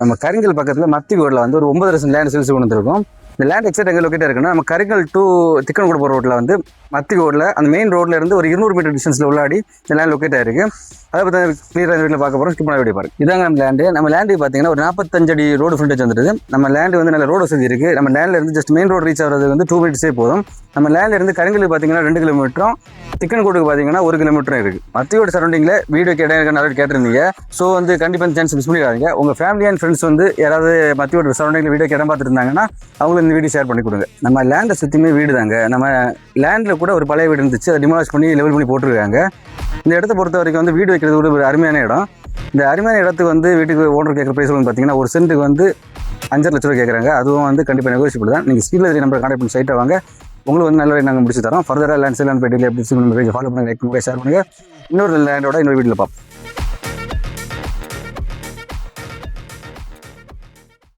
நம்ம கரிங்கல் பக்கத்தில் மத்திகோடில் வந்து ஒரு 9 லேண்ட் சேல்ஸ் கொண்டு வந்திருக்கோம். இந்த லேண்ட் எக்ஸாக்ட் எங்கே லொக்கேட் இருக்குன்னா, நம்ம கரிங்கல் டு திக்கன்கூட போகிற ரோட்டில் வந்து மத்திகோடில் அந்த மெயின் ரோட்டில் இருந்து ஒரு 200 மீட்டர் டிஸ்டன்ஸில் உள்ளாடி இந்த லேண்ட் லொக்கேட் ஆயிருக்கு. அதை பற்றி கிளியராக வீட்டில் பார்க்க போகிறோம். ஸ்கிப் பண்ண வீடியோ பாருங்க. இதாங்க நம்ம லேண்டு. நம்ம லேண்டு பார்த்தீங்கன்னா ஒரு 45 அடி ரோடு ஃப்ரண்டேஜ் வந்துடுது. நம்ம லேண்டு வந்து நல்ல ரோடு வசதி இருக்குது. நம்ம லேண்டில் இருந்து ஜஸ்ட் மெயின் ரோடு ரீச் ஆகிறது வந்து 2 மினிட்ஸே போதும். நம்ம லேண்டில் இருந்து கரிங்கலுக்கு பார்த்தீங்கன்னா 2 கிலோமீட்டரும், திக்கன்கோடுக்கு பார்த்தீங்கன்னா 1 கிலோமீட்டரும் இருக்குது. மத்தியோட சரௌண்டிங்கில் வீடியோ நிறைய கேட்டிருந்தீங்க. ஸோ வந்து கண்டிப்பாக இந்த சான்ஸ் மிஸ் பண்ணிடாதீங்க. உங்கள் ஃபேமிலி அண்ட் ஃப்ரெண்ட்ஸ் வந்து யாராவது மத்தியோட சரௌண்டிங்கில் வீடியோ இடம் பார்த்துட்டு இருந்தாங்கன்னா அவங்களுக்கு இந்த வீடியோ ஷேர் பண்ணி கொடுங்க. நம்ம லேண்டை சுற்றியுமே வீடு தாங்க. நம்ம லேண்டில் கூட ஒரு பழைய வீடு இருந்துச்சு, அதை டிமாலிஷ் பண்ணி லெவல் பண்ணி போட்டிருக்காங்க. இந்த இடத்த பொறுத்த வரைக்கும் வந்து வீடு வைக்கிறது கூட ஒரு அருமையான இடம். இந்த அருமையான இடத்துக்கு வந்து வீட்டுக்கு ஓனர் கேட்குற ப்ரைஸ் வந்து பார்த்தீங்கன்னா ஒரு சென்ட்டுக்கு வந்து 5.5 லட்ச ரூபா கேட்குறாங்க. அதுவும் வந்து கண்டிப்பாக நெகோசியபிள் தான். நீங்கள் ஸ்க்ரீனில் நம்பர் கான்டாக்ட் பண்ணி சைட்டை வாங்க. உங்களுக்கு வந்து நல்ல நாங்கள் முடிச்சு தரோம். ஃபர்தராக லேண்ட் சேல் அண்ட் பேட்டியில் எப்படி பேஜை ஃபாலோ பண்ணுங்கள், லைக் பண்ணுங்கள், ஷேர் பண்ணுங்கள். இன்னொரு லேண்டோட இன்னொரு வீட்டில் பார்ப்போம்.